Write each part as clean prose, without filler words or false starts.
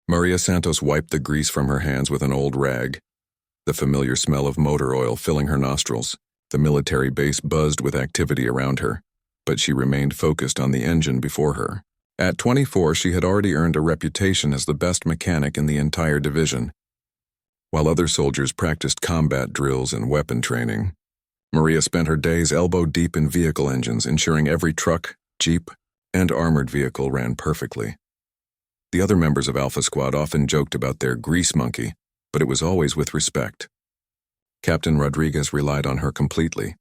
Maria Santos wiped the grease from her hands with an old rag, the familiar smell of motor oil filling her nostrils. The military base buzzed with activity around her, but she remained focused on the engine before her. At 24, she had already earned a reputation as the best mechanic in the entire division. While other soldiers practiced combat drills and weapon training, Maria spent her days elbow-deep in vehicle engines, ensuring every truck, jeep, and armored vehicle ran perfectly. The other members of Alpha Squad often joked about their grease monkey, but it was always with respect. Captain Rodriguez relied on her completely.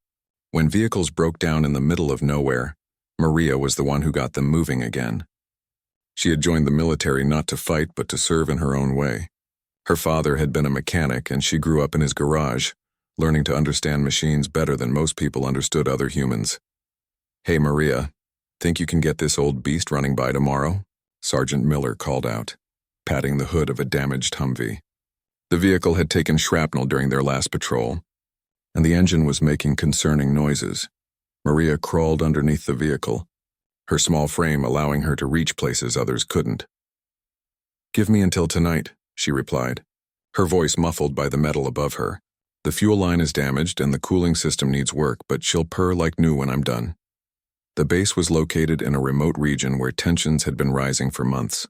When vehicles broke down in the middle of nowhere, Maria was the one who got them moving again. She had joined the military not to fight but to serve in her own way. Her father had been a mechanic, and she grew up in his garage, learning to understand machines better than most people understood other humans. "Hey, Maria, think you can get this old beast running by tomorrow?" Sergeant Miller called out, patting the hood of a damaged Humvee. The vehicle had taken shrapnel during their last patrol, and the engine was making concerning noises. Maria crawled underneath the vehicle, her small frame allowing her to reach places others couldn't. "Give me until tonight," she replied, her voice muffled by the metal above her. "The fuel line is damaged and the cooling system needs work, but she'll purr like new when I'm done." The base was located in a remote region where tensions had been rising for months.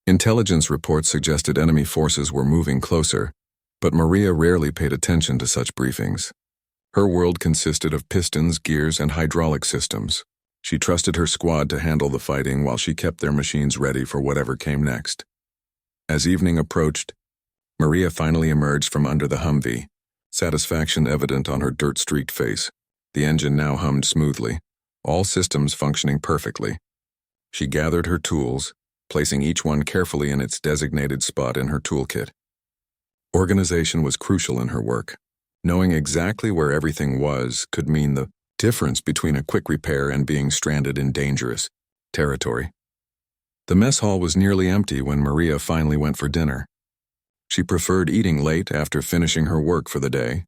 Intelligence reports suggested enemy forces were moving closer, but Maria rarely paid attention to such briefings. Her world consisted of pistons, gears, and hydraulic systems. She trusted her squad to handle the fighting while she kept their machines ready for whatever came next. As evening approached, Maria finally emerged from under the Humvee, satisfaction evident on her dirt-streaked face. The engine now hummed smoothly, all systems functioning perfectly. She gathered her tools, placing each one carefully in its designated spot in her toolkit. Organization was crucial in her work. Knowing exactly where everything was could mean the difference between a quick repair and being stranded in dangerous territory. The mess hall was nearly empty when Maria finally went for dinner. She preferred eating late after finishing her work for the day.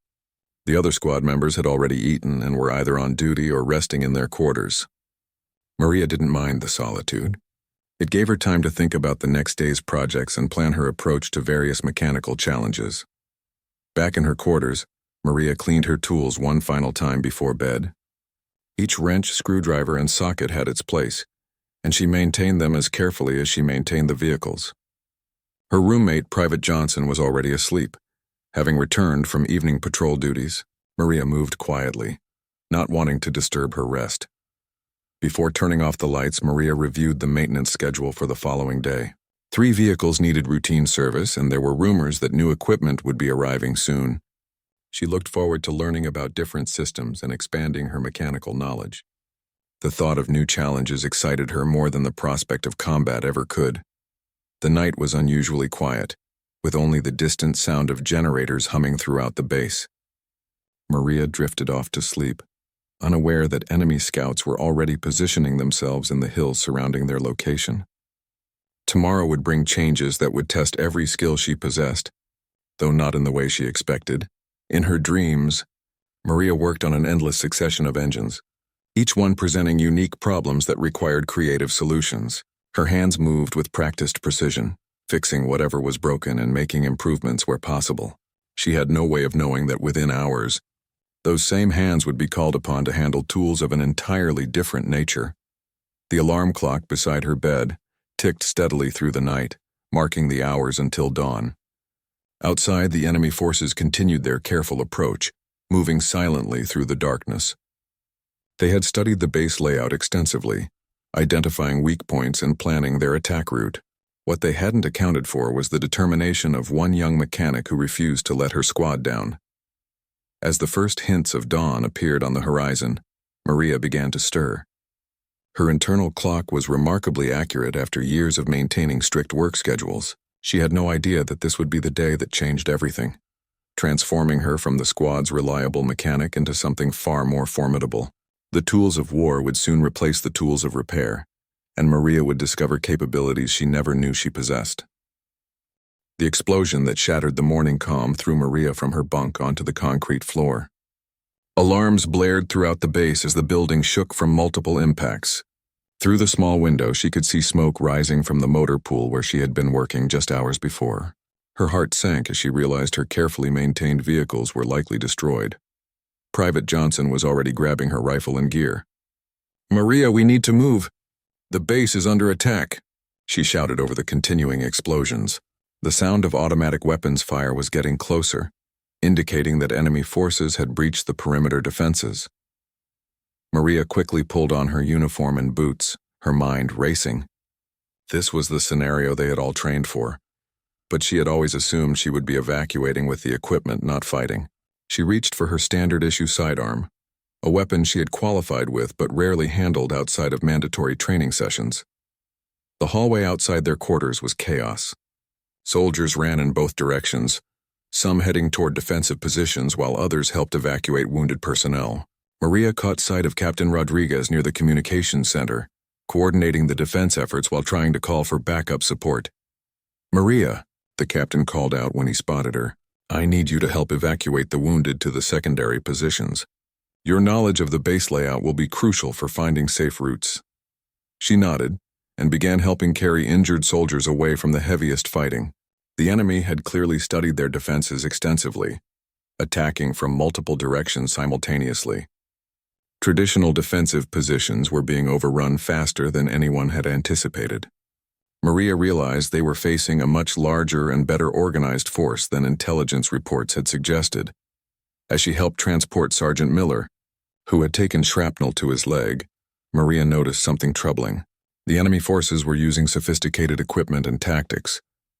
The other squad members had already eaten and were either on duty or resting in their quarters. Maria didn't mind the solitude. It gave her time to think about the next day's projects and plan her approach to various mechanical challenges. Back in her quarters, Maria cleaned her tools one final time before bed. Each wrench, screwdriver, and socket had its place, and she maintained them as carefully as she maintained the vehicles. Her roommate, Private Johnson, was already asleep. Having returned from evening patrol duties, Maria moved quietly, not wanting to disturb her rest. Before turning off the lights, Maria reviewed the maintenance schedule for the following day. 3 vehicles needed routine service, and there were rumors that new equipment would be arriving soon. She looked forward to learning about different systems and expanding her mechanical knowledge. The thought of new challenges excited her more than the prospect of combat ever could. The night was unusually quiet, with only the distant sound of generators humming throughout the base. Maria drifted off to sleep, unaware that enemy scouts were already positioning themselves in the hills surrounding their location. Tomorrow would bring changes that would test every skill she possessed, though not in the way she expected. In her dreams, Maria worked on an endless succession of engines, each one presenting unique problems that required creative solutions. Her hands moved with practiced precision, fixing whatever was broken and making improvements where possible. She had no way of knowing that within hours, those same hands would be called upon to handle tools of an entirely different nature. The alarm clock beside her bed ticked steadily through the night, marking the hours until dawn. Outside, the enemy forces continued their careful approach, moving silently through the darkness. They had studied the base layout extensively, identifying weak points and planning their attack route. What they hadn't accounted for was the determination of one young mechanic who refused to let her squad down. As the first hints of dawn appeared on the horizon, Maria began to stir. Her internal clock was remarkably accurate after years of maintaining strict work schedules. She had no idea that this would be the day that changed everything, transforming her from the squad's reliable mechanic into something far more formidable. The tools of war would soon replace the tools of repair, and Maria would discover capabilities she never knew she possessed. The explosion that shattered the morning calm threw Maria from her bunk onto the concrete floor. Alarms blared throughout the base as the building shook from multiple impacts. Through the small window, she could see smoke rising from the motor pool where she had been working just hours before. Her heart sank as she realized her carefully maintained vehicles were likely destroyed. Private Johnson was already grabbing her rifle and gear. "Maria, we need to move. The base is under attack," she shouted over the continuing explosions. The sound of automatic weapons fire was getting closer, indicating that enemy forces had breached the perimeter defenses. Maria quickly pulled on her uniform and boots, her mind racing. This was the scenario they had all trained for, but she had always assumed she would be evacuating with the equipment, not fighting. She reached for her standard-issue sidearm, a weapon she had qualified with but rarely handled outside of mandatory training sessions. The hallway outside their quarters was chaos. Soldiers ran in both directions, some heading toward defensive positions while others helped evacuate wounded personnel. Maria caught sight of Captain Rodriguez near the communications center, coordinating the defense efforts while trying to call for backup support. "Maria," the captain called out when he spotted her, "I need you to help evacuate the wounded to the secondary positions. Your knowledge of the base layout will be crucial for finding safe routes." She nodded and began helping carry injured soldiers away from the heaviest fighting. The enemy had clearly studied their defenses extensively, attacking from multiple directions simultaneously. Traditional defensive positions were being overrun faster than anyone had anticipated. Maria realized they were facing a much larger and better organized force than intelligence reports had suggested. As she helped transport Sergeant Miller, who had taken shrapnel to his leg, Maria noticed something troubling. The enemy forces were using sophisticated equipment and tactics,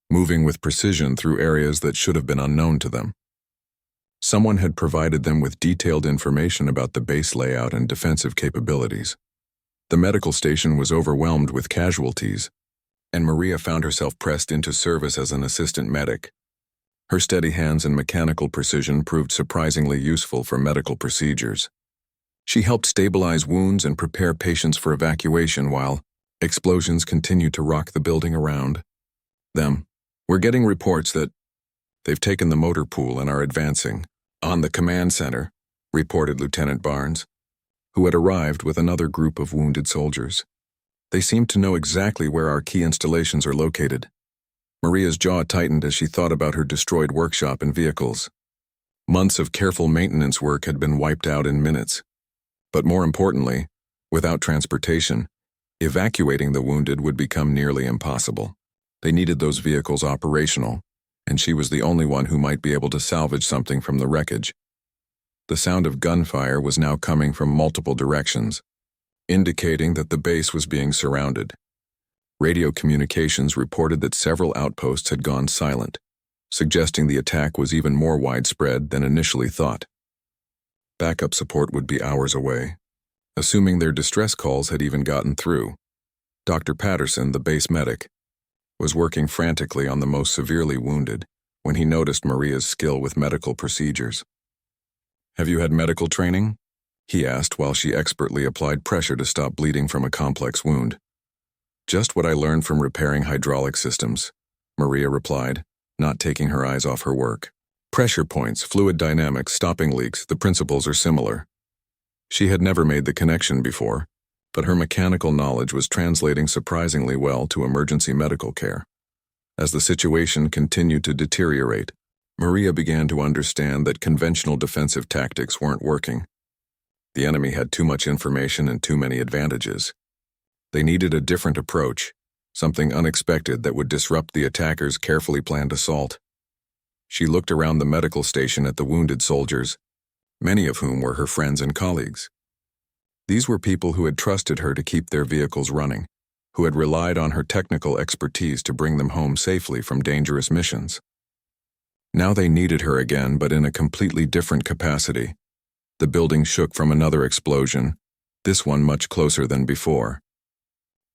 moving with precision through areas that should have been unknown to them. Someone had provided them with detailed information about the base layout and defensive capabilities. The medical station was overwhelmed with casualties, and Maria found herself pressed into service as an assistant medic. Her steady hands and mechanical precision proved surprisingly useful for medical procedures. She helped stabilize wounds and prepare patients for evacuation while explosions continued to rock the building around them. "We're getting reports that they've taken the motor pool and are advancing on the command center," reported Lieutenant Barnes, who had arrived with another group of wounded soldiers. "They seem to know exactly where our key installations are located." Maria's jaw tightened as she thought about her destroyed workshop and vehicles. Months of careful maintenance work had been wiped out in minutes. But more importantly, without transportation, evacuating the wounded would become nearly impossible. They needed those vehicles operational, and she was the only one who might be able to salvage something from the wreckage. The sound of gunfire was now coming from multiple directions, indicating that the base was being surrounded. Radio communications reported that several outposts had gone silent, suggesting the attack was even more widespread than initially thought. Backup support would be hours away, assuming their distress calls had even gotten through. Dr. Patterson, the base medic, was working frantically on the most severely wounded when he noticed Maria's skill with medical procedures. "Have you had medical training?" he asked while she expertly applied pressure to stop bleeding from a complex wound. "Just what I learned from repairing hydraulic systems," Maria replied, not taking her eyes off her work. "Pressure points, fluid dynamics, stopping leaks, the principles are similar." She had never made the connection before, but her mechanical knowledge was translating surprisingly well to emergency medical care. As the situation continued to deteriorate, Maria began to understand that conventional defensive tactics weren't working. The enemy had too much information and too many advantages. They needed a different approach, something unexpected that would disrupt the attackers' carefully planned assault. She looked around the medical station at the wounded soldiers, many of whom were her friends and colleagues. These were people who had trusted her to keep their vehicles running, who had relied on her technical expertise to bring them home safely from dangerous missions. Now they needed her again, but in a completely different capacity. The building shook from another explosion, this one much closer than before.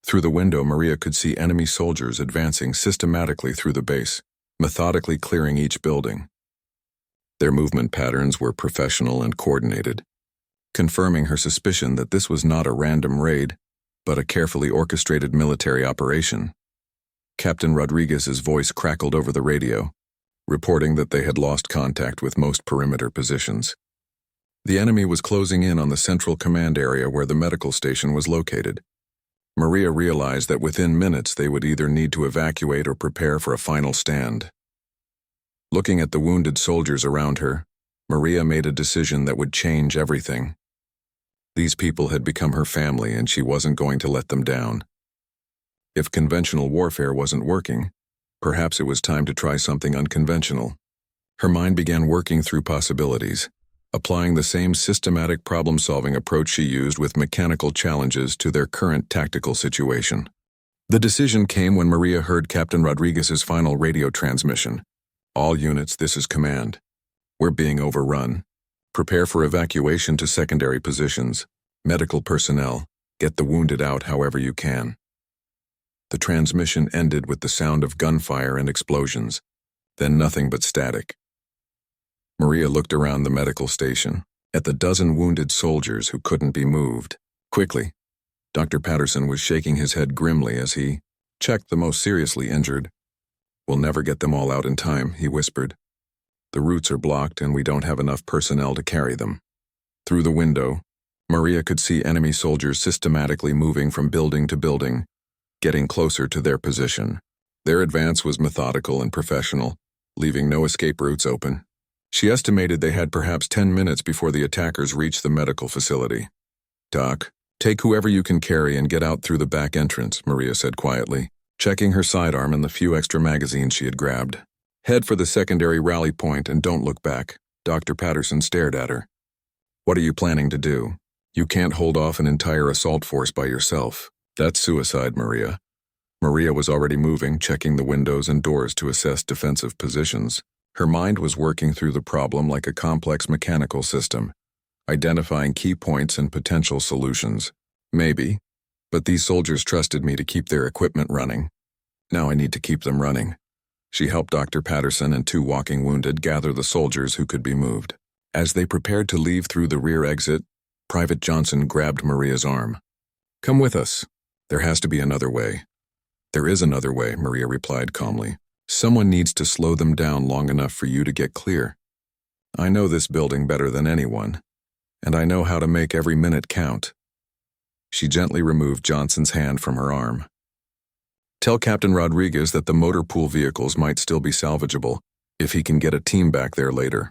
Through the window, Maria could see enemy soldiers advancing systematically through the base, methodically clearing each building. Their movement patterns were professional and coordinated, confirming her suspicion that this was not a random raid, but a carefully orchestrated military operation. Captain Rodriguez's voice crackled over the radio, reporting that they had lost contact with most perimeter positions. The enemy was closing in on the central command area where the medical station was located. Maria realized that within minutes they would either need to evacuate or prepare for a final stand. Looking at the wounded soldiers around her, Maria made a decision that would change everything. These people had become her family, and she wasn't going to let them down. If conventional warfare wasn't working, perhaps it was time to try something unconventional. Her mind began working through possibilities, applying the same systematic problem-solving approach she used with mechanical challenges to their current tactical situation. The decision came when Maria heard Captain Rodriguez's final radio transmission. "All units, this is command. We're being overrun. Prepare for evacuation to secondary positions. Medical personnel, get the wounded out however you can." The transmission ended with the sound of gunfire and explosions, then nothing but static. Maria looked around the medical station, at the dozen wounded soldiers who couldn't be moved. Quickly, Dr. Patterson was shaking his head grimly as he checked the most seriously injured. "We'll never get them all out in time," he whispered. "The routes are blocked and we don't have enough personnel to carry them." Through the window, Maria could see enemy soldiers systematically moving from building to building, getting closer to their position. Their advance was methodical and professional, leaving no escape routes open. She estimated they had perhaps 10 minutes before the attackers reached the medical facility. "Doc, take whoever you can carry and get out through the back entrance," Maria said quietly, checking her sidearm and the few extra magazines she had grabbed. "Head for the secondary rally point and don't look back." Dr. Patterson stared at her. "What are you planning to do? You can't hold off an entire assault force by yourself. That's suicide, Maria." Maria was already moving, checking the windows and doors to assess defensive positions. Her mind was working through the problem like a complex mechanical system, identifying key points and potential solutions. "Maybe, but these soldiers trusted me to keep their equipment running. Now I need to keep them running." She helped Dr. Patterson and 2 walking wounded gather the soldiers who could be moved. As they prepared to leave through the rear exit, Private Johnson grabbed Maria's arm. "Come with us. There has to be another way." "There is another way," Maria replied calmly. "Someone needs to slow them down long enough for you to get clear. I know this building better than anyone, and I know how to make every minute count." She gently removed Johnson's hand from her arm. "Tell Captain Rodriguez that the motor pool vehicles might still be salvageable if he can get a team back there later."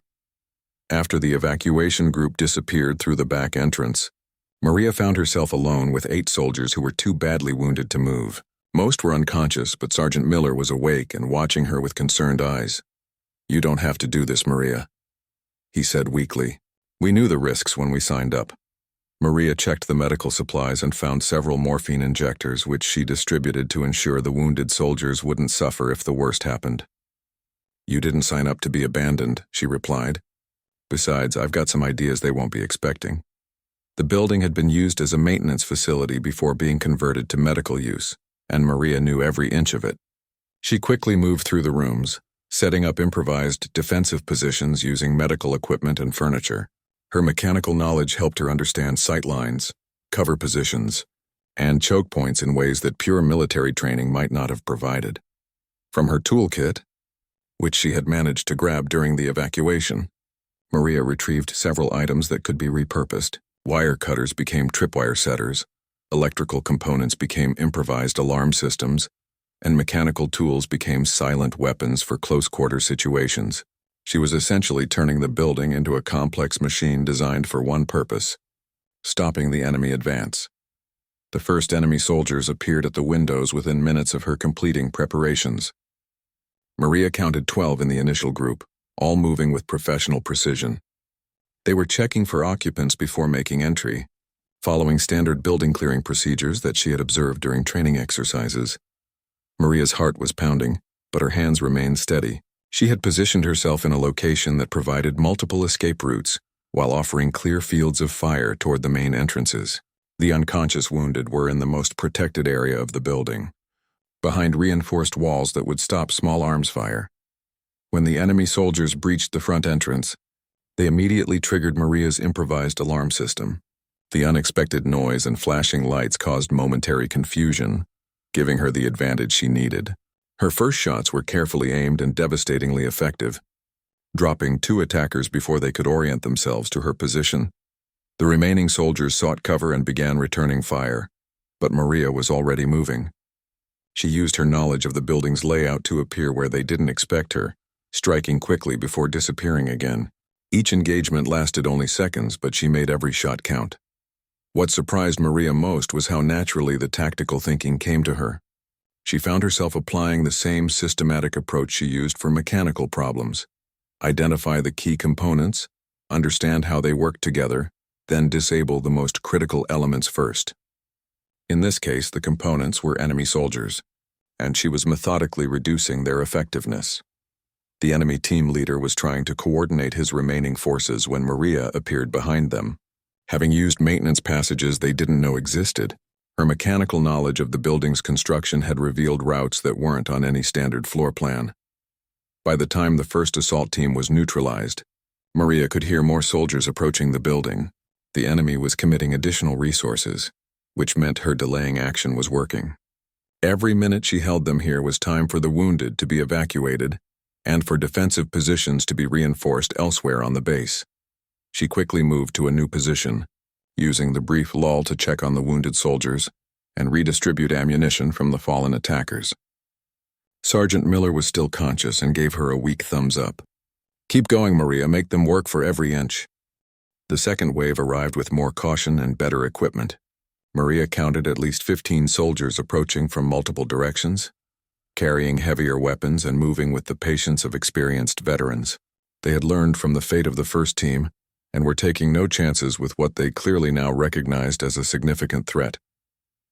After the evacuation group disappeared through the back entrance, Maria found herself alone with 8 soldiers who were too badly wounded to move. Most were unconscious, but Sergeant Miller was awake and watching her with concerned eyes. "You don't have to do this, Maria," he said weakly. "We knew the risks when we signed up." Maria checked the medical supplies and found several morphine injectors, which she distributed to ensure the wounded soldiers wouldn't suffer if the worst happened. "You didn't sign up to be abandoned," she replied. "Besides, I've got some ideas they won't be expecting." The building had been used as a maintenance facility before being converted to medical use, and Maria knew every inch of it. She quickly moved through the rooms, setting up improvised defensive positions using medical equipment and furniture. Her mechanical knowledge helped her understand sight lines, cover positions, and choke points in ways that pure military training might not have provided. From her toolkit, which she had managed to grab during the evacuation, Maria retrieved several items that could be repurposed. Wire cutters became tripwire setters, electrical components became improvised alarm systems, and mechanical tools became silent weapons for close-quarter situations. She was essentially turning the building into a complex machine designed for one purpose: stopping the enemy advance. The first enemy soldiers appeared at the windows within minutes of her completing preparations. Maria counted 12 in the initial group, all moving with professional precision. They were checking for occupants before making entry, following standard building clearing procedures that she had observed during training exercises. Maria's heart was pounding, but her hands remained steady. She had positioned herself in a location that provided multiple escape routes, while offering clear fields of fire toward the main entrances. The unconscious wounded were in the most protected area of the building, behind reinforced walls that would stop small arms fire. When the enemy soldiers breached the front entrance, they immediately triggered Maria's improvised alarm system. The unexpected noise and flashing lights caused momentary confusion, giving her the advantage she needed. Her first shots were carefully aimed and devastatingly effective, dropping 2 attackers before they could orient themselves to her position. The remaining soldiers sought cover and began returning fire, but Maria was already moving. She used her knowledge of the building's layout to appear where they didn't expect her, striking quickly before disappearing again. Each engagement lasted only seconds, but she made every shot count. What surprised Maria most was how naturally the tactical thinking came to her. She found herself applying the same systematic approach she used for mechanical problems. Identify the key components, understand how they work together, then disable the most critical elements first. In this case, the components were enemy soldiers, and she was methodically reducing their effectiveness. The enemy team leader was trying to coordinate his remaining forces when Maria appeared behind them. Having used maintenance passages they didn't know existed, her mechanical knowledge of the building's construction had revealed routes that weren't on any standard floor plan. By the time the first assault team was neutralized, Maria could hear more soldiers approaching the building. The enemy was committing additional resources, which meant her delaying action was working. Every minute she held them here was time for the wounded to be evacuated and for defensive positions to be reinforced elsewhere on the base. She quickly moved to a new position, using the brief lull to check on the wounded soldiers and redistribute ammunition from the fallen attackers. Sergeant Miller was still conscious and gave her a weak thumbs up. "Keep going, Maria, make them work for every inch." The second wave arrived with more caution and better equipment. Maria counted at least 15 soldiers approaching from multiple directions, carrying heavier weapons and moving with the patience of experienced veterans. They had learned from the fate of the first team and were taking no chances with what they clearly now recognized as a significant threat.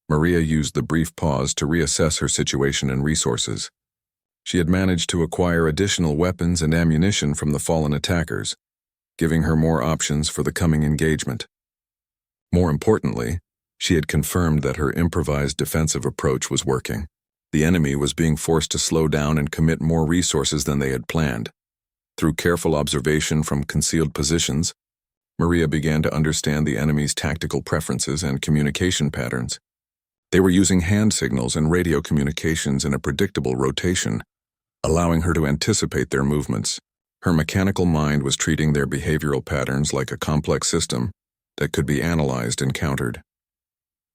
Maria used the brief pause to reassess her situation and resources. She had managed to acquire additional weapons and ammunition from the fallen attackers, giving her more options for the coming engagement. More importantly, she had confirmed that her improvised defensive approach was working. The enemy was being forced to slow down and commit more resources than they had planned. Through careful observation from concealed positions, Maria began to understand the enemy's tactical preferences and communication patterns. They were using hand signals and radio communications in a predictable rotation, allowing her to anticipate their movements. Her mechanical mind was treating their behavioral patterns like a complex system that could be analyzed and countered.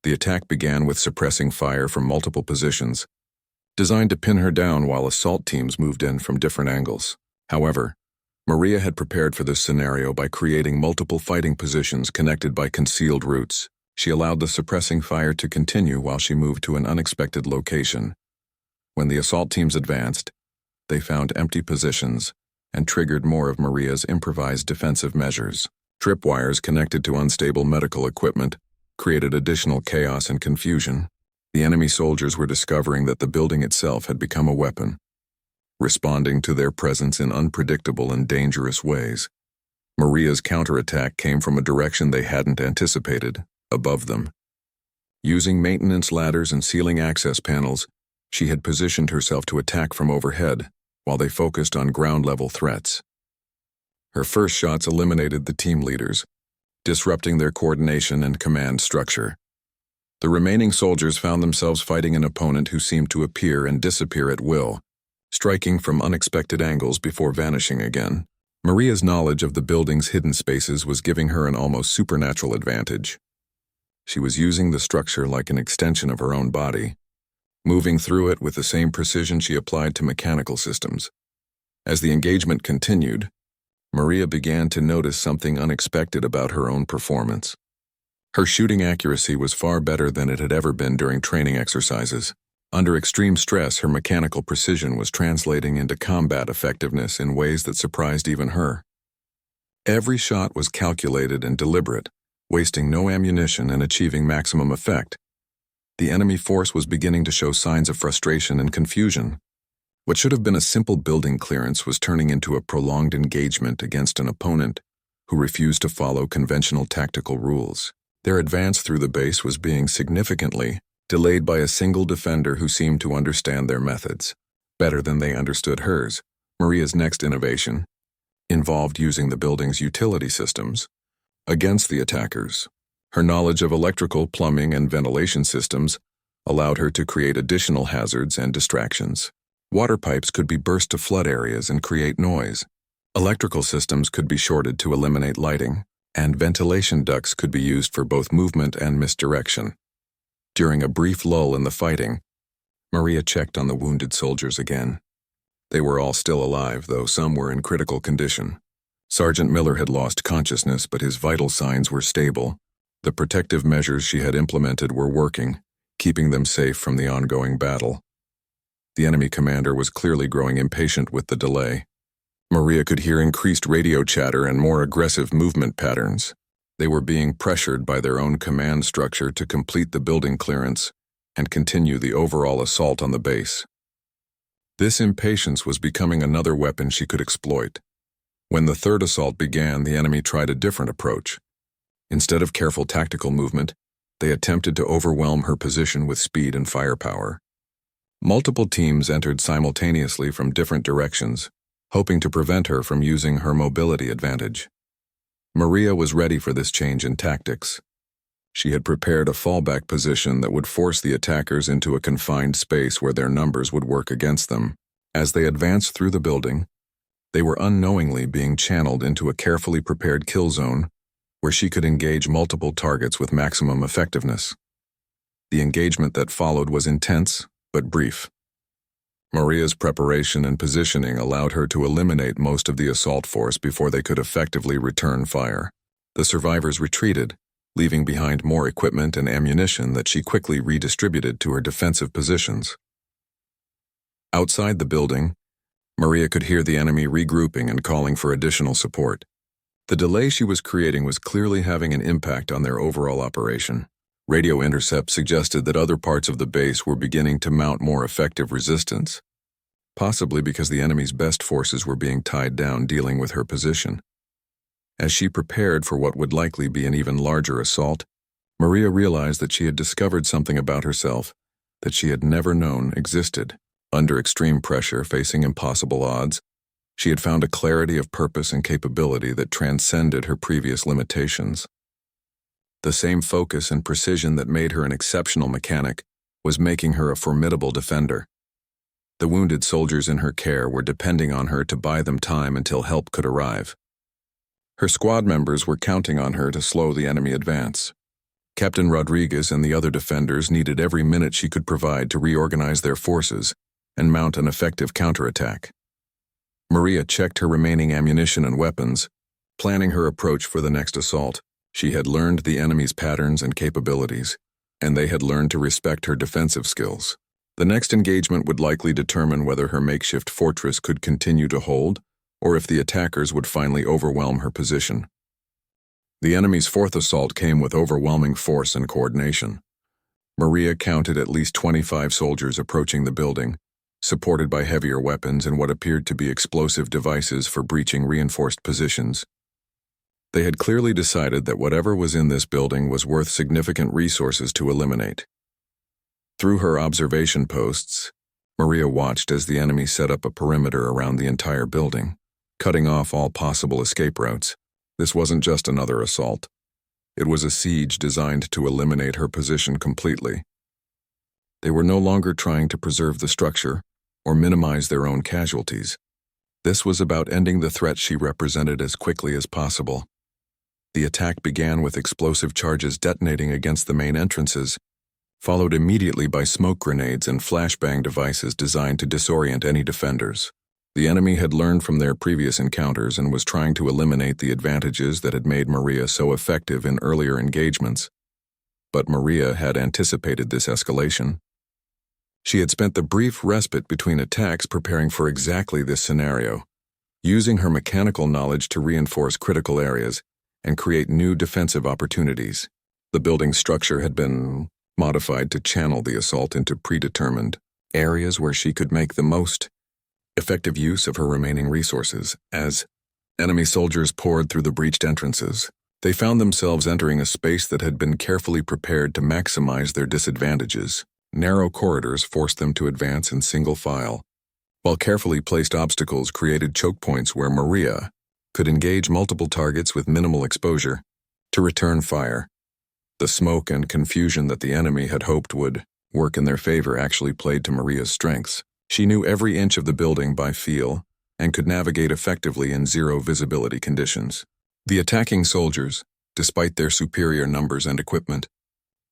The attack began with suppressing fire from multiple positions, designed to pin her down while assault teams moved in from different angles. However, Maria had prepared for this scenario by creating multiple fighting positions connected by concealed routes. She allowed the suppressing fire to continue while she moved to an unexpected location. When the assault teams advanced, they found empty positions and triggered more of Maria's improvised defensive measures. Tripwires connected to unstable medical equipment created additional chaos and confusion. The enemy soldiers were discovering that the building itself had become a weapon, responding to their presence in unpredictable and dangerous ways. Maria's counterattack came from a direction they hadn't anticipated, above them. Using maintenance ladders and ceiling access panels, she had positioned herself to attack from overhead, while they focused on ground-level threats. Her first shots eliminated the team leaders, disrupting their coordination and command structure. The remaining soldiers found themselves fighting an opponent who seemed to appear and disappear at will, striking from unexpected angles before vanishing again. Maria's knowledge of the building's hidden spaces was giving her an almost supernatural advantage. She was using the structure like an extension of her own body, moving through it with the same precision she applied to mechanical systems. As the engagement continued, Maria began to notice something unexpected about her own performance. Her shooting accuracy was far better than it had ever been during training exercises. Under extreme stress, her mechanical precision was translating into combat effectiveness in ways that surprised even her. Every shot was calculated and deliberate, wasting no ammunition and achieving maximum effect. The enemy force was beginning to show signs of frustration and confusion. What should have been a simple building clearance was turning into a prolonged engagement against an opponent who refused to follow conventional tactical rules. Their advance through the base was being significantly delayed by a single defender who seemed to understand their methods better than they understood hers. Maria's next innovation involved using the building's utility systems against the attackers. Her knowledge of electrical, plumbing, and ventilation systems allowed her to create additional hazards and distractions. Water pipes could be burst to flood areas and create noise. Electrical systems could be shorted to eliminate lighting, and ventilation ducts could be used for both movement and misdirection. During a brief lull in the fighting, Maria checked on the wounded soldiers again. They were all still alive, though some were in critical condition. Sergeant Miller had lost consciousness, but his vital signs were stable. The protective measures she had implemented were working, keeping them safe from the ongoing battle. The enemy commander was clearly growing impatient with the delay. Maria could hear increased radio chatter and more aggressive movement patterns. They were being pressured by their own command structure to complete the building clearance and continue the overall assault on the base. This impatience was becoming another weapon she could exploit. When the third assault began, the enemy tried a different approach. Instead of careful tactical movement, they attempted to overwhelm her position with speed and firepower. Multiple teams entered simultaneously from different directions, hoping to prevent her from using her mobility advantage. Maria was ready for this change in tactics. She had prepared a fallback position that would force the attackers into a confined space where their numbers would work against them. As they advanced through the building, they were unknowingly being channeled into a carefully prepared kill zone where she could engage multiple targets with maximum effectiveness. The engagement that followed was intense, but brief. Maria's preparation and positioning allowed her to eliminate most of the assault force before they could effectively return fire. The survivors retreated, leaving behind more equipment and ammunition that she quickly redistributed to her defensive positions. Outside the building, Maria could hear the enemy regrouping and calling for additional support. The delay she was creating was clearly having an impact on their overall operation. Radio intercepts suggested that other parts of the base were beginning to mount more effective resistance, possibly because the enemy's best forces were being tied down dealing with her position. As she prepared for what would likely be an even larger assault, Maria realized that she had discovered something about herself that she had never known existed. Under extreme pressure, facing impossible odds, she had found a clarity of purpose and capability that transcended her previous limitations. The same focus and precision that made her an exceptional mechanic was making her a formidable defender. The wounded soldiers in her care were depending on her to buy them time until help could arrive. Her squad members were counting on her to slow the enemy advance. Captain Rodriguez and the other defenders needed every minute she could provide to reorganize their forces and mount an effective counterattack. Maria checked her remaining ammunition and weapons, planning her approach for the next assault. She had learned the enemy's patterns and capabilities, and they had learned to respect her defensive skills. The next engagement would likely determine whether her makeshift fortress could continue to hold, or if the attackers would finally overwhelm her position. The enemy's fourth assault came with overwhelming force and coordination. Maria counted at least 25 soldiers approaching the building, supported by heavier weapons and what appeared to be explosive devices for breaching reinforced positions. They had clearly decided that whatever was in this building was worth significant resources to eliminate. Through her observation posts, Maria watched as the enemy set up a perimeter around the entire building, cutting off all possible escape routes. This wasn't just another assault. It was a siege designed to eliminate her position completely. They were no longer trying to preserve the structure or minimize their own casualties. This was about ending the threat she represented as quickly as possible. The attack began with explosive charges detonating against the main entrances, followed immediately by smoke grenades and flashbang devices designed to disorient any defenders. The enemy had learned from their previous encounters and was trying to eliminate the advantages that had made Maria so effective in earlier engagements. But Maria had anticipated this escalation. She had spent the brief respite between attacks preparing for exactly this scenario, using her mechanical knowledge to reinforce critical areas and create new defensive opportunities. The building's structure had been modified to channel the assault into predetermined areas where she could make the most effective use of her remaining resources. As enemy soldiers poured through the breached entrances, they found themselves entering a space that had been carefully prepared to maximize their disadvantages. Narrow corridors forced them to advance in single file, while carefully placed obstacles created choke points where Maria could engage multiple targets with minimal exposure to return fire. The smoke and confusion that the enemy had hoped would work in their favor actually played to Maria's strengths. She knew every inch of the building by feel and could navigate effectively in zero visibility conditions. The attacking soldiers, despite their superior numbers and equipment,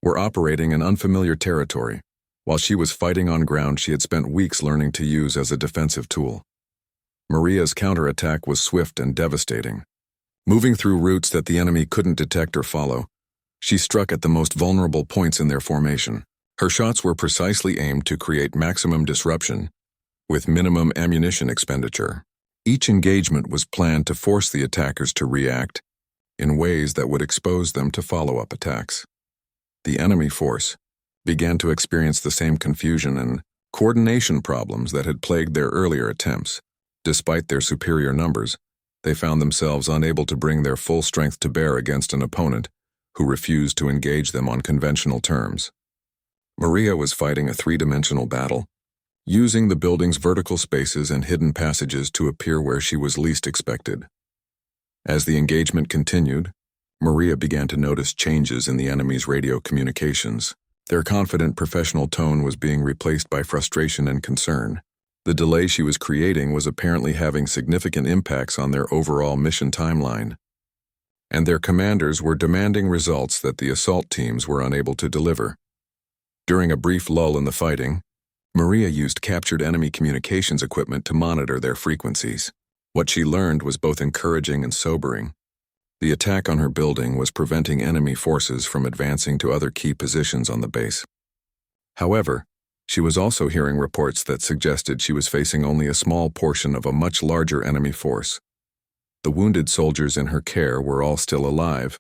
were operating in unfamiliar territory, while she was fighting on ground she had spent weeks learning to use as a defensive tool. Maria's counterattack was swift and devastating. Moving through routes that the enemy couldn't detect or follow, she struck at the most vulnerable points in their formation. Her shots were precisely aimed to create maximum disruption, with minimum ammunition expenditure. Each engagement was planned to force the attackers to react in ways that would expose them to follow-up attacks. The enemy force began to experience the same confusion and coordination problems that had plagued their earlier attempts. Despite their superior numbers, they found themselves unable to bring their full strength to bear against an opponent who refused to engage them on conventional terms. Maria was fighting a three-dimensional battle, using the building's vertical spaces and hidden passages to appear where she was least expected. As the engagement continued, Maria began to notice changes in the enemy's radio communications. Their confident professional tone was being replaced by frustration and concern. The delay she was creating was apparently having significant impacts on their overall mission timeline, and their commanders were demanding results that the assault teams were unable to deliver. During a brief lull in the fighting, Maria used captured enemy communications equipment to monitor their frequencies. What she learned was both encouraging and sobering. The attack on her building was preventing enemy forces from advancing to other key positions on the base. However, she was also hearing reports that suggested she was facing only a small portion of a much larger enemy force. The wounded soldiers in her care were all still alive.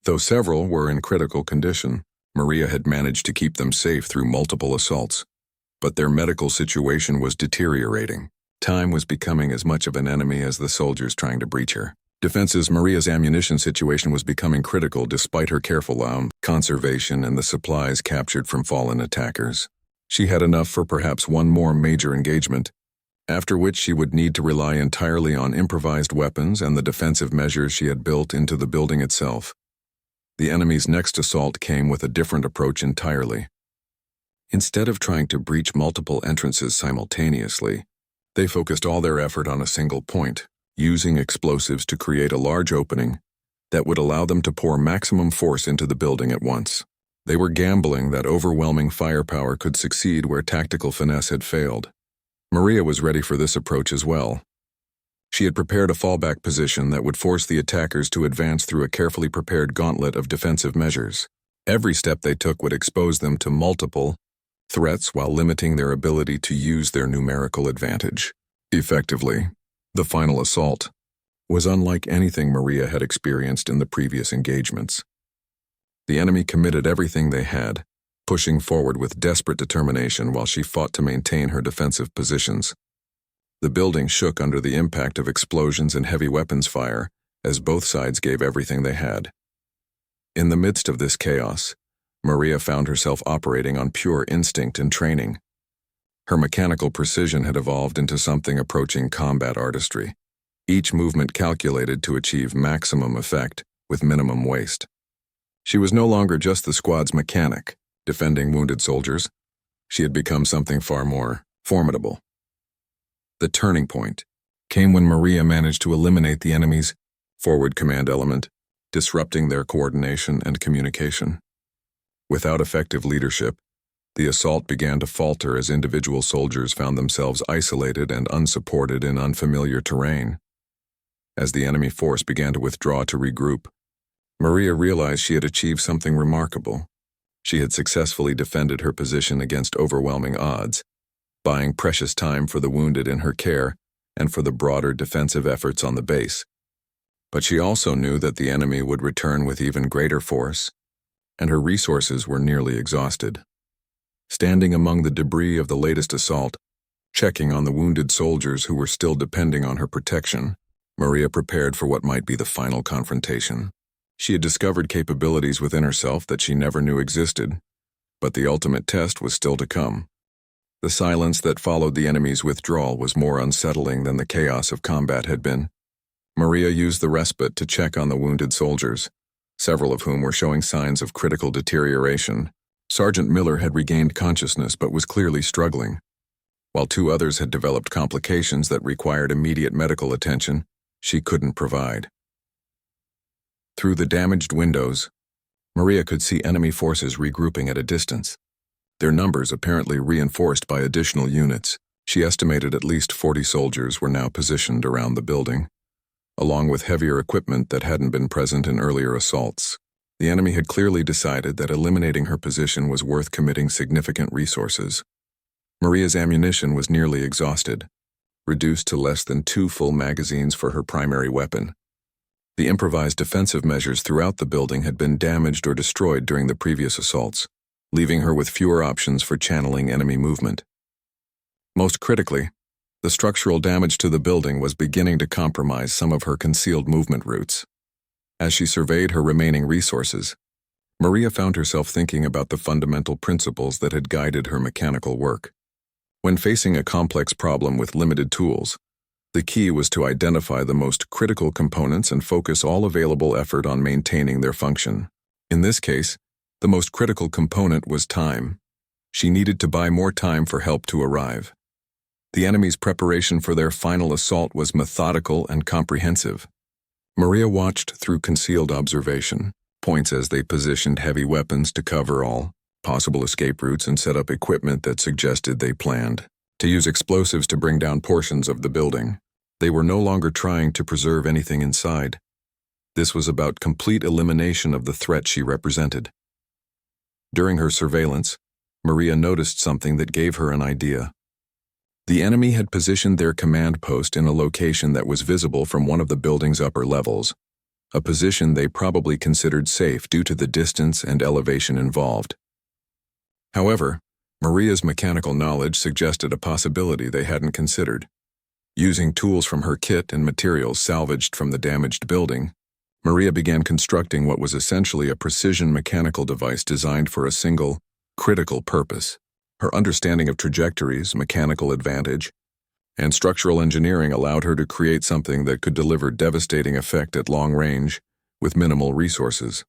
Though several were in critical condition, Maria had managed to keep them safe through multiple assaults. But their medical situation was deteriorating. Time was becoming as much of an enemy as the soldiers trying to breach her. Maria's ammunition situation was becoming critical despite her careful conservation and the supplies captured from fallen attackers. She had enough for perhaps one more major engagement, after which she would need to rely entirely on improvised weapons and the defensive measures she had built into the building itself. The enemy's next assault came with a different approach entirely. Instead of trying to breach multiple entrances simultaneously, they focused all their effort on a single point, using explosives to create a large opening that would allow them to pour maximum force into the building at once. They were gambling that overwhelming firepower could succeed where tactical finesse had failed. Maria was ready for this approach as well. She had prepared a fallback position that would force the attackers to advance through a carefully prepared gauntlet of defensive measures. Every step they took would expose them to multiple threats while limiting their ability to use their numerical advantage. Effectively, the final assault was unlike anything Maria had experienced in the previous engagements. The enemy committed everything they had, pushing forward with desperate determination while she fought to maintain her defensive positions. The building shook under the impact of explosions and heavy weapons fire as both sides gave everything they had. In the midst of this chaos, Maria found herself operating on pure instinct and training. Her mechanical precision had evolved into something approaching combat artistry, each movement calculated to achieve maximum effect with minimum waste. She was no longer just the squad's mechanic, defending wounded soldiers. She had become something far more formidable. The turning point came when Maria managed to eliminate the enemy's forward command element, disrupting their coordination and communication. Without effective leadership, the assault began to falter as individual soldiers found themselves isolated and unsupported in unfamiliar terrain. As the enemy force began to withdraw to regroup, Maria realized she had achieved something remarkable. She had successfully defended her position against overwhelming odds, buying precious time for the wounded in her care and for the broader defensive efforts on the base. But she also knew that the enemy would return with even greater force, and her resources were nearly exhausted. Standing among the debris of the latest assault, checking on the wounded soldiers who were still depending on her protection, Maria prepared for what might be the final confrontation. She had discovered capabilities within herself that she never knew existed, but the ultimate test was still to come. The silence that followed the enemy's withdrawal was more unsettling than the chaos of combat had been. Maria used the respite to check on the wounded soldiers, several of whom were showing signs of critical deterioration. Sergeant Miller had regained consciousness but was clearly struggling, while two others had developed complications that required immediate medical attention she couldn't provide. Through the damaged windows, Maria could see enemy forces regrouping at a distance, their numbers apparently reinforced by additional units. She estimated at least 40 soldiers were now positioned around the building, along with heavier equipment that hadn't been present in earlier assaults. The enemy had clearly decided that eliminating her position was worth committing significant resources. Maria's ammunition was nearly exhausted, reduced to less than 2 full magazines for her primary weapon. The improvised defensive measures throughout the building had been damaged or destroyed during the previous assaults, leaving her with fewer options for channeling enemy movement. Most critically, the structural damage to the building was beginning to compromise some of her concealed movement routes. As she surveyed her remaining resources, Maria found herself thinking about the fundamental principles that had guided her mechanical work. When facing a complex problem with limited tools, the key was to identify the most critical components and focus all available effort on maintaining their function. In this case, the most critical component was time. She needed to buy more time for help to arrive. The enemy's preparation for their final assault was methodical and comprehensive. Maria watched through concealed observation points as they positioned heavy weapons to cover all possible escape routes and set up equipment that suggested they planned to use explosives to bring down portions of the building. They were no longer trying to preserve anything inside. This was about complete elimination of the threat she represented. During her surveillance, Maria noticed something that gave her an idea. The enemy had positioned their command post in a location that was visible from one of the building's upper levels, a position they probably considered safe due to the distance and elevation involved. However, Maria's mechanical knowledge suggested a possibility they hadn't considered. Using tools from her kit and materials salvaged from the damaged building, Maria began constructing what was essentially a precision mechanical device designed for a single, critical purpose. Her understanding of trajectories, mechanical advantage, and structural engineering allowed her to create something that could deliver devastating effect at long range with minimal resources.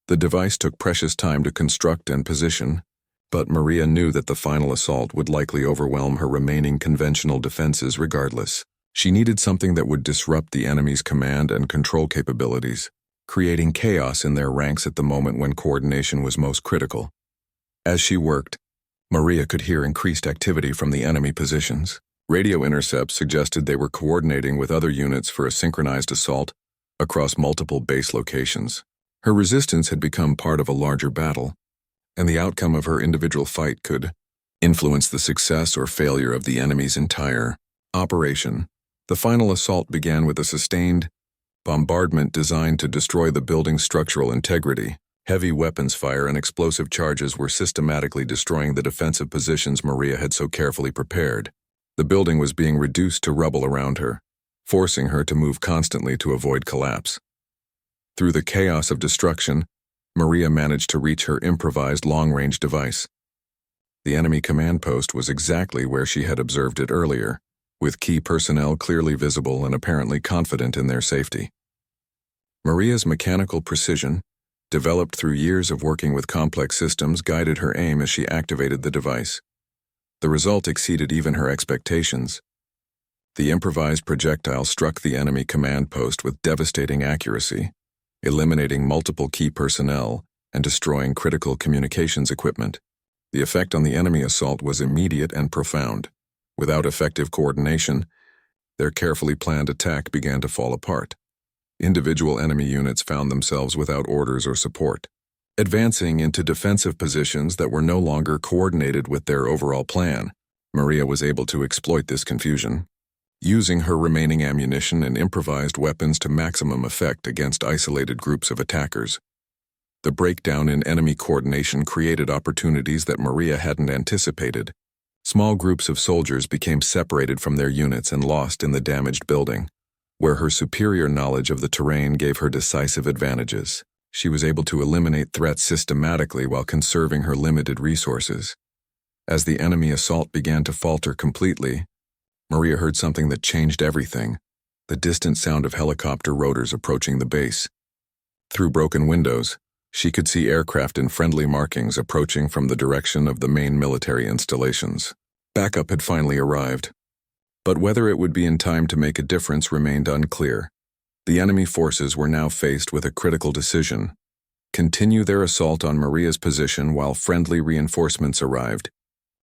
The device took precious time to construct and position, but Maria knew that the final assault would likely overwhelm her remaining conventional defenses regardless. She needed something that would disrupt the enemy's command and control capabilities, creating chaos in their ranks at the moment when coordination was most critical. As she worked, Maria could hear increased activity from the enemy positions. Radio intercepts suggested they were coordinating with other units for a synchronized assault across multiple base locations. Her resistance had become part of a larger battle, and the outcome of her individual fight could influence the success or failure of the enemy's entire operation. The final assault began with a sustained bombardment designed to destroy the building's structural integrity. Heavy weapons fire and explosive charges were systematically destroying the defensive positions Maria had so carefully prepared. The building was being reduced to rubble around her, forcing her to move constantly to avoid collapse. Through the chaos of destruction, Maria managed to reach her improvised long-range device. The enemy command post was exactly where she had observed it earlier, with key personnel clearly visible and apparently confident in their safety. Maria's mechanical precision, developed through years of working with complex systems, guided her aim as she activated the device. The result exceeded even her expectations. The improvised projectile struck the enemy command post with devastating accuracy, eliminating multiple key personnel and destroying critical communications equipment. The effect on the enemy assault was immediate and profound. Without effective coordination, their carefully planned attack began to fall apart. Individual enemy units found themselves without orders or support, advancing into defensive positions that were no longer coordinated with their overall plan. Maria was able to exploit this confusion, using her remaining ammunition and improvised weapons to maximum effect against isolated groups of attackers. The breakdown in enemy coordination created opportunities that Maria hadn't anticipated. Small groups of soldiers became separated from their units and lost in the damaged building, where her superior knowledge of the terrain gave her decisive advantages. She was able to eliminate threats systematically while conserving her limited resources. As the enemy assault began to falter completely, Maria heard something that changed everything: the distant sound of helicopter rotors approaching the base. Through broken windows, she could see aircraft in friendly markings approaching from the direction of the main military installations. Backup had finally arrived, but whether it would be in time to make a difference remained unclear. The enemy forces were now faced with a critical decision: continue their assault on Maria's position while friendly reinforcements arrived,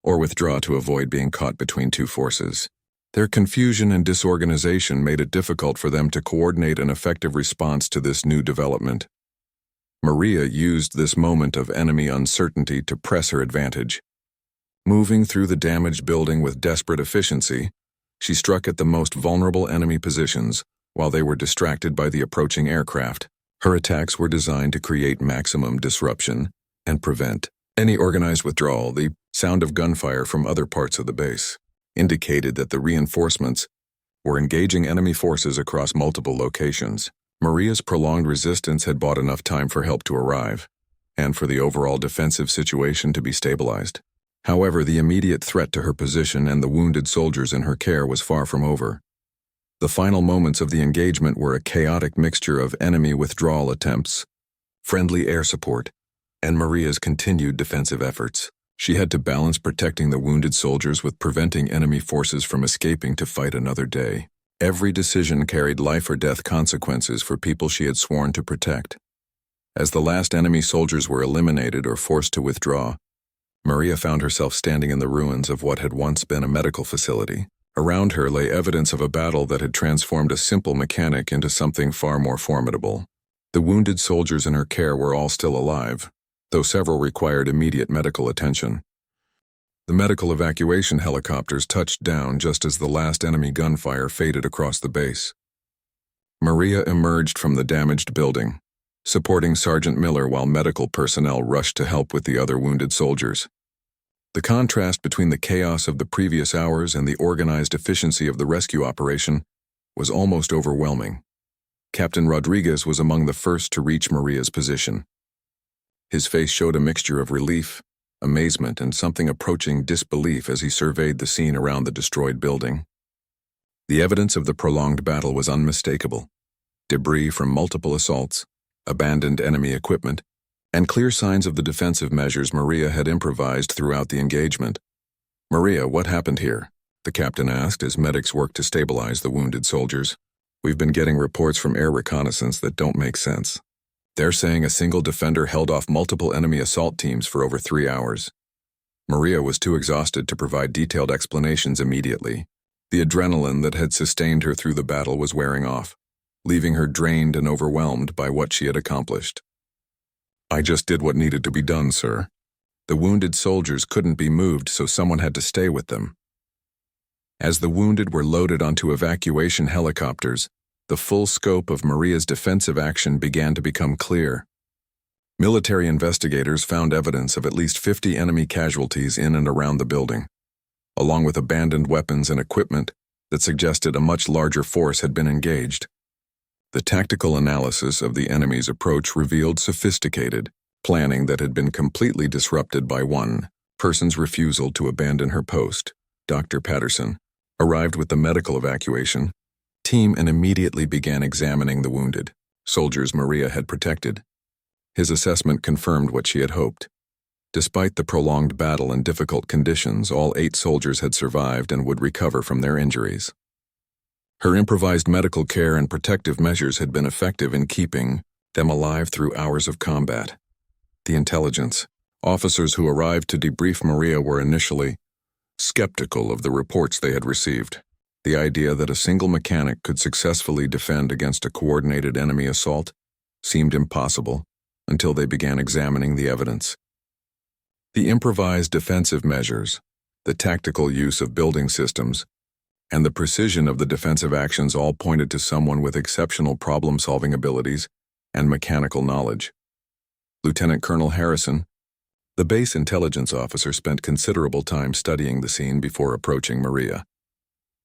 or withdraw to avoid being caught between two forces. Their confusion and disorganization made it difficult for them to coordinate an effective response to this new development. Maria used this moment of enemy uncertainty to press her advantage. Moving through the damaged building with desperate efficiency, she struck at the most vulnerable enemy positions while they were distracted by the approaching aircraft. Her attacks were designed to create maximum disruption and prevent any organized withdrawal. The sound of gunfire from other parts of the base indicated that the reinforcements were engaging enemy forces across multiple locations. Maria's prolonged resistance had bought enough time for help to arrive, and for the overall defensive situation to be stabilized. However, the immediate threat to her position and the wounded soldiers in her care was far from over. The final moments of the engagement were a chaotic mixture of enemy withdrawal attempts, friendly air support, and Maria's continued defensive efforts. She had to balance protecting the wounded soldiers with preventing enemy forces from escaping to fight another day. Every decision carried life or death consequences for people she had sworn to protect. As the last enemy soldiers were eliminated or forced to withdraw, Maria found herself standing in the ruins of what had once been a medical facility. Around her lay evidence of a battle that had transformed a simple mechanic into something far more formidable. The wounded soldiers in her care were all still alive, though several required immediate medical attention. The medical evacuation helicopters touched down just as the last enemy gunfire faded across the base. Maria emerged from the damaged building, supporting Sergeant Miller while medical personnel rushed to help with the other wounded soldiers. The contrast between the chaos of the previous hours and the organized efficiency of the rescue operation was almost overwhelming. Captain Rodriguez was among the first to reach Maria's position. His face showed a mixture of relief, amazement, and something approaching disbelief as he surveyed the scene around the destroyed building. The evidence of the prolonged battle was unmistakable. Debris from multiple assaults, abandoned enemy equipment, and clear signs of the defensive measures Maria had improvised throughout the engagement. "Maria, what happened here?" the captain asked as medics worked to stabilize the wounded soldiers. "We've been getting reports from air reconnaissance that don't make sense. They're saying a single defender held off multiple enemy assault teams for over 3 hours." Maria was too exhausted to provide detailed explanations immediately. The adrenaline that had sustained her through the battle was wearing off, leaving her drained and overwhelmed by what she had accomplished. "I just did what needed to be done, sir. The wounded soldiers couldn't be moved, so someone had to stay with them." As the wounded were loaded onto evacuation helicopters, the full scope of Maria's defensive action began to become clear. Military investigators found evidence of at least 50 enemy casualties in and around the building, along with abandoned weapons and equipment that suggested a much larger force had been engaged. The tactical analysis of the enemy's approach revealed sophisticated planning that had been completely disrupted by one person's refusal to abandon her post. Dr. Patterson arrived with the medical evacuation team and immediately began examining the wounded soldiers Maria had protected. His assessment confirmed what she had hoped. Despite the prolonged battle and difficult conditions, all 8 soldiers had survived and would recover from their injuries. Her improvised medical care and protective measures had been effective in keeping them alive through hours of combat. The intelligence officers who arrived to debrief Maria were initially skeptical of the reports they had received. The idea that a single mechanic could successfully defend against a coordinated enemy assault seemed impossible until they began examining the evidence. The improvised defensive measures, the tactical use of building systems, and the precision of the defensive actions all pointed to someone with exceptional problem-solving abilities and mechanical knowledge. Lieutenant Colonel Harrison, the base intelligence officer, spent considerable time studying the scene before approaching Maria.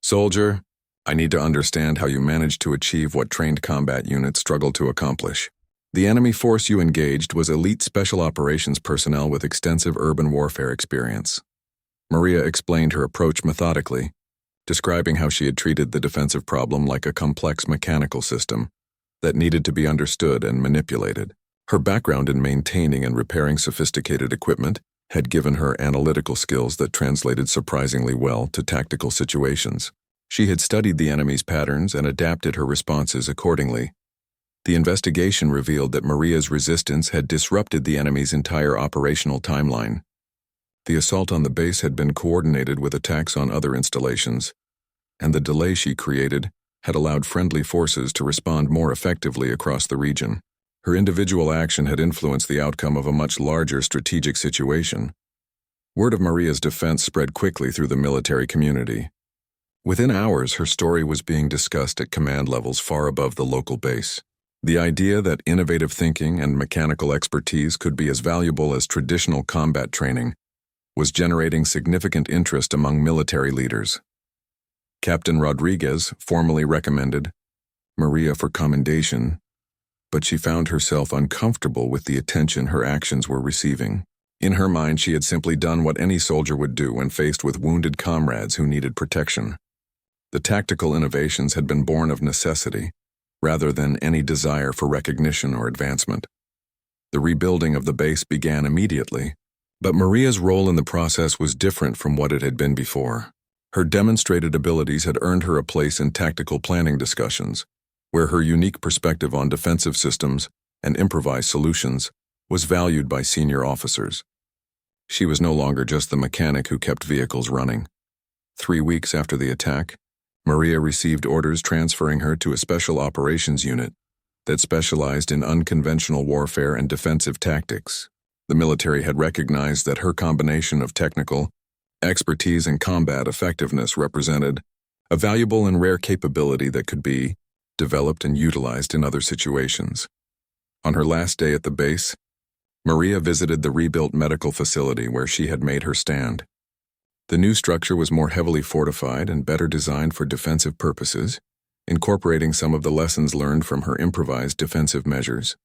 "Soldier, I need to understand how you managed to achieve what trained combat units struggled to accomplish. The enemy force you engaged was elite special operations personnel with extensive urban warfare experience." Maria explained her approach methodically, describing how she had treated the defensive problem like a complex mechanical system that needed to be understood and manipulated. Her background in maintaining and repairing sophisticated equipment had given her analytical skills that translated surprisingly well to tactical situations. She had studied the enemy's patterns and adapted her responses accordingly. The investigation revealed that Maria's resistance had disrupted the enemy's entire operational timeline. The assault on the base had been coordinated with attacks on other installations, and the delay she created had allowed friendly forces to respond more effectively across the region. Her individual action had influenced the outcome of a much larger strategic situation. Word of Maria's defense spread quickly through the military community. Within hours, her story was being discussed at command levels far above the local base. The idea that innovative thinking and mechanical expertise could be as valuable as traditional combat training was generating significant interest among military leaders. Captain Rodriguez formally recommended Maria for commendation, but she found herself uncomfortable with the attention her actions were receiving. In her mind, she had simply done what any soldier would do when faced with wounded comrades who needed protection. The tactical innovations had been born of necessity, rather than any desire for recognition or advancement. The rebuilding of the base began immediately, but Maria's role in the process was different from what it had been before. Her demonstrated abilities had earned her a place in tactical planning discussions, where her unique perspective on defensive systems and improvised solutions was valued by senior officers. She was no longer just the mechanic who kept vehicles running. 3 weeks after the attack, Maria received orders transferring her to a special operations unit that specialized in unconventional warfare and defensive tactics. The military had recognized that her combination of technical expertise and combat effectiveness represented a valuable and rare capability that could be developed and utilized in other situations. On her last day at the base, Maria visited the rebuilt medical facility where she had made her stand. The new structure was more heavily fortified and better designed for defensive purposes, incorporating some of the lessons learned from her improvised defensive measures.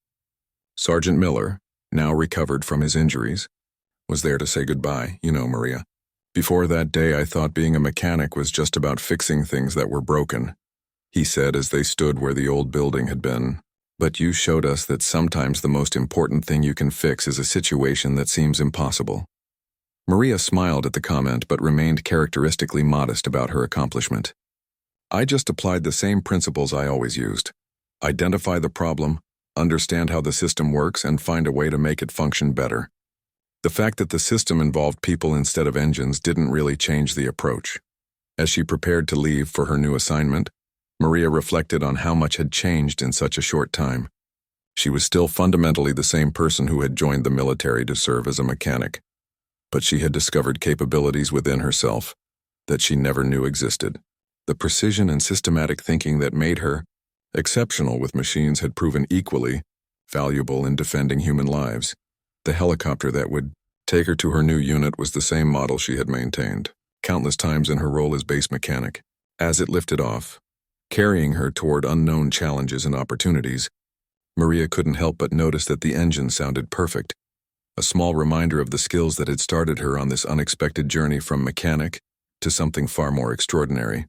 Sergeant Miller, now recovered from his injuries, was there to say goodbye. You know, Maria, before that day I thought being a mechanic was just about fixing things that were broken, he said as they stood where the old building had been. But you showed us that sometimes the most important thing you can fix is a situation that seems impossible. Maria smiled at the comment but remained characteristically modest about her accomplishment. I just applied the same principles I always used. Identify the problem, understand how the system works, and find a way to make it function better. The fact that the system involved people instead of engines didn't really change the approach. As she prepared to leave for her new assignment, Maria reflected on how much had changed in such a short time. She was still fundamentally the same person who had joined the military to serve as a mechanic, but she had discovered capabilities within herself that she never knew existed. The precision and systematic thinking that made her exceptional with machines had proven equally valuable in defending human lives. The helicopter that would take her to her new unit was the same model she had maintained countless times in her role as base mechanic. As it lifted off, carrying her toward unknown challenges and opportunities, Maria couldn't help but notice that the engine sounded perfect, a small reminder of the skills that had started her on this unexpected journey from mechanic to something far more extraordinary.